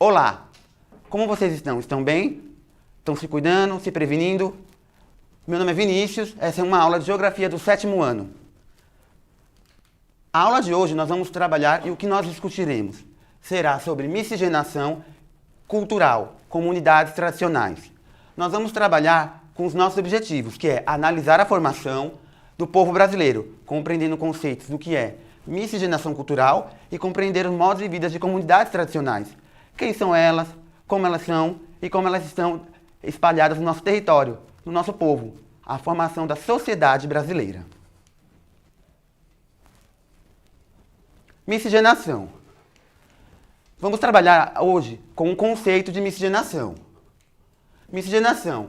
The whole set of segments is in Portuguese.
Olá, como vocês estão? Estão bem? Estão se cuidando, se prevenindo? Meu nome é Vinícius, essa é uma aula de Geografia do 7º ano. A aula de hoje nós vamos trabalhar e o que nós discutiremos será sobre miscigenação cultural, comunidades tradicionais. Nós vamos trabalhar com os nossos objetivos, que é analisar a formação do povo brasileiro, compreendendo conceitos do que é miscigenação cultural e compreender os modos de vida de comunidades tradicionais. Quem são elas, como elas são e como elas estão espalhadas no nosso território, no nosso povo, a formação da sociedade brasileira. Miscigenação. Vamos trabalhar hoje com o conceito de miscigenação. Miscigenação,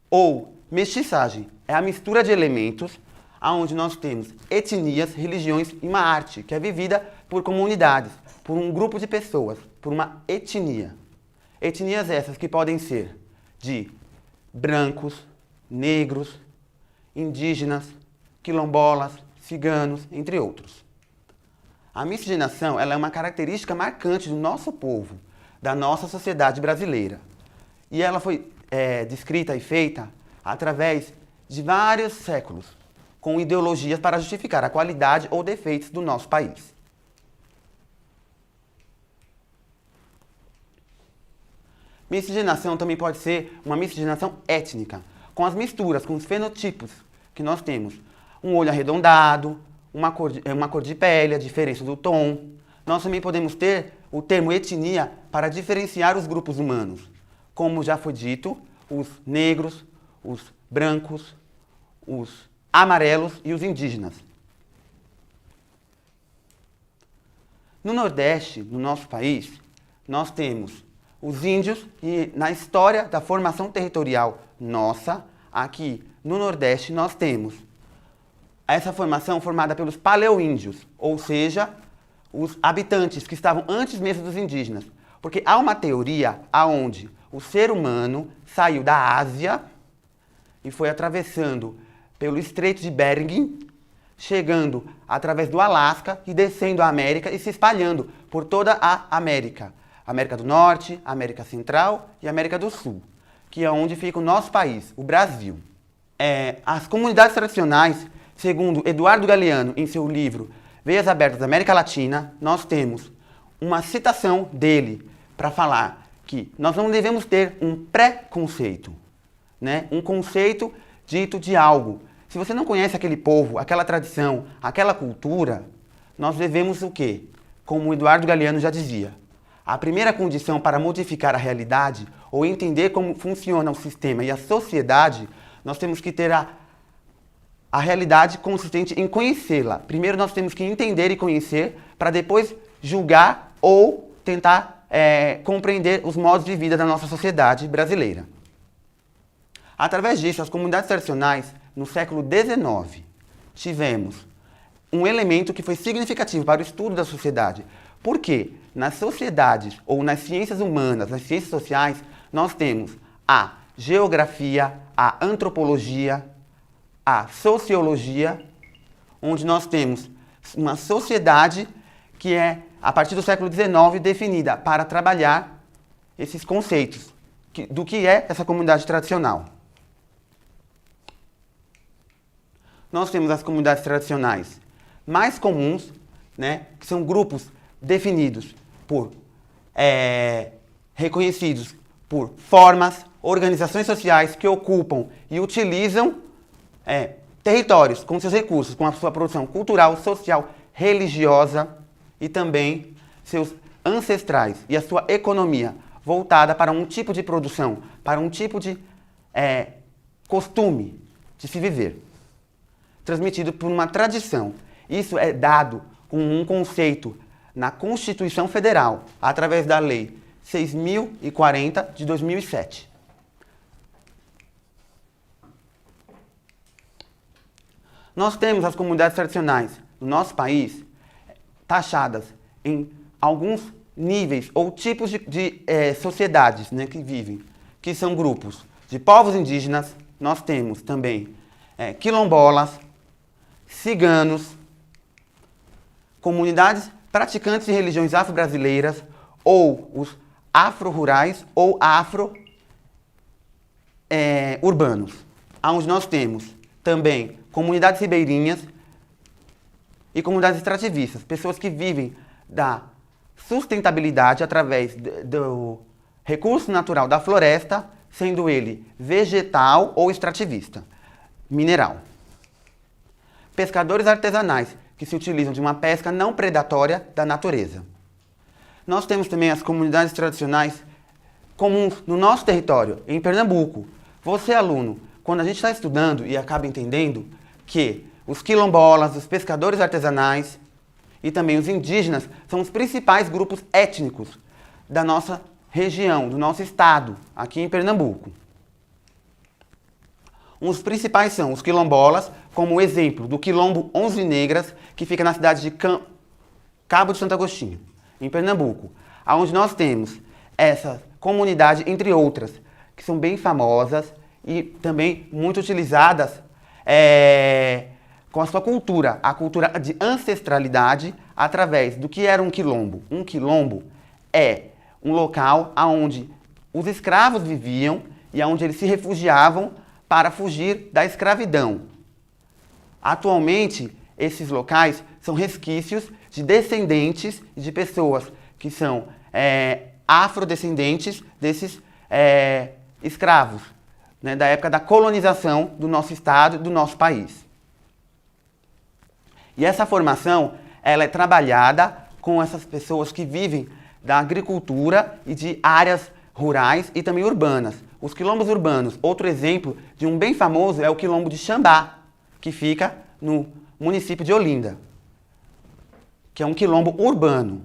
ou mestiçagem, é a mistura de elementos onde nós temos etnias, religiões e uma arte que é vivida por comunidades, por um grupo de pessoas, por uma etnia. Etnias essas que podem ser de brancos, negros, indígenas, quilombolas, ciganos, entre outros. A miscigenação ela é uma característica marcante do nosso povo, da nossa sociedade brasileira. E ela foi descrita e feita através de vários séculos, com ideologias para justificar a qualidade ou defeitos do nosso país. Miscigenação também pode ser uma miscigenação étnica, com as misturas, com os fenotipos que nós temos. Um olho arredondado, uma cor de pele, a diferença do tom. Nós também podemos ter o termo etnia para diferenciar os grupos humanos. Como já foi dito, os negros, os brancos, os amarelos e os indígenas. No Nordeste, no nosso país, nós temos os índios e na história da formação territorial nossa, aqui no Nordeste, nós temos essa formação formada pelos paleoíndios, ou seja, os habitantes que estavam antes mesmo dos indígenas. Porque há uma teoria onde o ser humano saiu da Ásia e foi atravessando pelo Estreito de Bering, chegando através do Alasca e descendo a América e se espalhando por toda a América. América do Norte, América Central e América do Sul, que é onde fica o nosso país, o Brasil. As comunidades tradicionais, segundo Eduardo Galeano, em seu livro Veias Abertas da América Latina, nós temos uma citação dele para falar que nós não devemos ter um pré-conceito, né? Um conceito dito de algo. Se você não conhece aquele povo, aquela tradição, aquela cultura, nós devemos o quê? Como o Eduardo Galeano já dizia, a primeira condição para modificar a realidade ou entender como funciona o sistema e a sociedade, nós temos que ter a realidade consistente em conhecê-la. Primeiro nós temos que entender e conhecer para depois julgar ou tentar compreender os modos de vida da nossa sociedade brasileira. Através disso, as comunidades tradicionais, no século XIX, tivemos um elemento que foi significativo para o estudo da sociedade. Por quê? Nas sociedades ou nas ciências humanas, nas ciências sociais, nós temos a geografia, a antropologia, a sociologia, onde nós temos uma sociedade que é, a partir do século XIX, definida para trabalhar esses conceitos do que é essa comunidade tradicional. Nós temos as comunidades tradicionais mais comuns, né, que são grupos definidos por, reconhecidos por formas, organizações sociais que ocupam e utilizam territórios com seus recursos, com a sua produção cultural, social, religiosa e também seus ancestrais e a sua economia voltada para um tipo de produção, para um tipo de costume de se viver, transmitido por uma tradição. Isso é dado com um conceito na Constituição Federal, através da Lei 6.040 de 2007. Nós temos as comunidades tradicionais no nosso país taxadas em alguns níveis ou tipos de sociedades, né, que vivem, que são grupos de povos indígenas. Nós temos também quilombolas, ciganos, comunidades praticantes de religiões afro-brasileiras ou os afro-rurais ou afro-urbanos, onde nós temos também comunidades ribeirinhas e comunidades extrativistas, pessoas que vivem da sustentabilidade através do recurso natural da floresta, sendo ele vegetal ou extrativista, mineral. Pescadores artesanais, que se utilizam de uma pesca não predatória da natureza. Nós temos também as comunidades tradicionais comuns no nosso território, em Pernambuco. Você, aluno, quando a gente está estudando e acaba entendendo que os quilombolas, os pescadores artesanais e também os indígenas são os principais grupos étnicos da nossa região, do nosso estado, aqui em Pernambuco. Os principais são os quilombolas, como o exemplo do Quilombo Onze Negras, que fica na cidade de Cabo de Santo Agostinho, em Pernambuco, onde nós temos essa comunidade, entre outras, que são bem famosas e também muito utilizadas com a sua cultura, a cultura de ancestralidade, através do que era um quilombo. Um quilombo é um local onde os escravos viviam e onde eles se refugiavam para fugir da escravidão. Atualmente, esses locais são resquícios de descendentes de pessoas que são afrodescendentes desses escravos, né, da época da colonização do nosso estado e do nosso país. E essa formação, ela é trabalhada com essas pessoas que vivem da agricultura e de áreas rurais e também urbanas. Os quilombos urbanos, outro exemplo de um bem famoso é o quilombo de Xambá, que fica no município de Olinda, que é um quilombo urbano.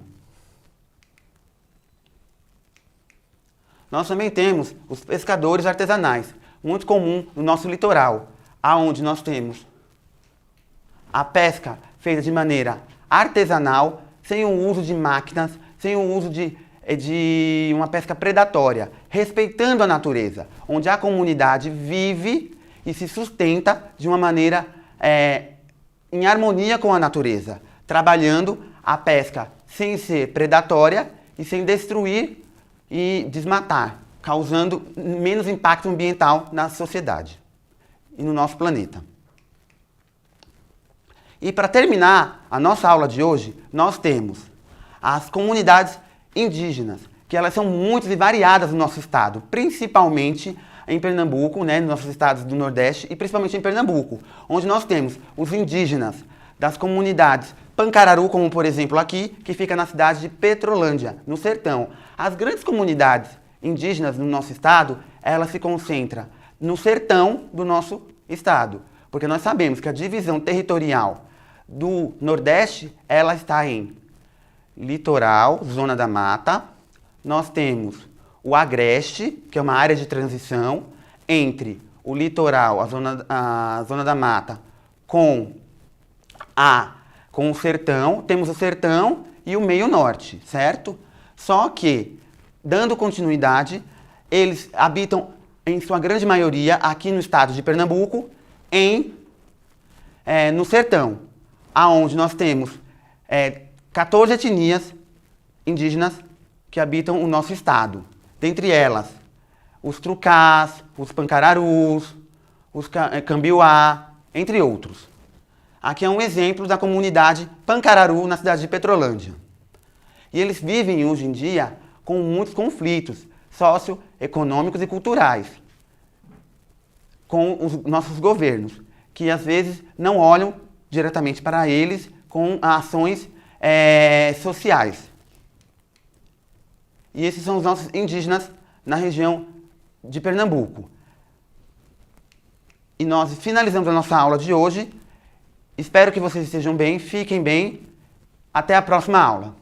Nós também temos os pescadores artesanais, muito comum no nosso litoral, aonde nós temos a pesca feita de maneira artesanal, sem o uso de máquinas, sem o uso de uma pesca predatória, respeitando a natureza, onde a comunidade vive e se sustenta de uma maneira em harmonia com a natureza, trabalhando a pesca sem ser predatória e sem destruir e desmatar, causando menos impacto ambiental na sociedade e no nosso planeta. E para terminar a nossa aula de hoje, nós temos as comunidades indígenas, que elas são muitas e variadas no nosso estado, principalmente em Pernambuco, né, nos nossos estados do Nordeste e principalmente em Pernambuco, onde nós temos os indígenas das comunidades Pancararu, como por exemplo aqui, que fica na cidade de Petrolândia, no sertão. As grandes comunidades indígenas no nosso estado, elas se concentram no sertão do nosso estado, porque nós sabemos que a divisão territorial do Nordeste, ela está em litoral, zona da mata. Nós temos o agreste, que é uma área de transição entre o litoral, a zona da mata, com o sertão. Temos o sertão e o meio norte, certo? Só que, dando continuidade, eles habitam, em sua grande maioria, aqui no estado de Pernambuco, no sertão, aonde nós temos 14 etnias indígenas que habitam o nosso estado. Dentre elas, os trucás, os pancararus, os cambiuá, entre outros. Aqui é um exemplo da comunidade Pancararu, na cidade de Petrolândia. E eles vivem hoje em dia com muitos conflitos socioeconômicos e culturais com os nossos governos, que às vezes não olham diretamente para eles com ações sociais. E esses são os nossos indígenas na região de Pernambuco. E nós finalizamos a nossa aula de hoje. Espero que vocês estejam bem, fiquem bem. Até a próxima aula.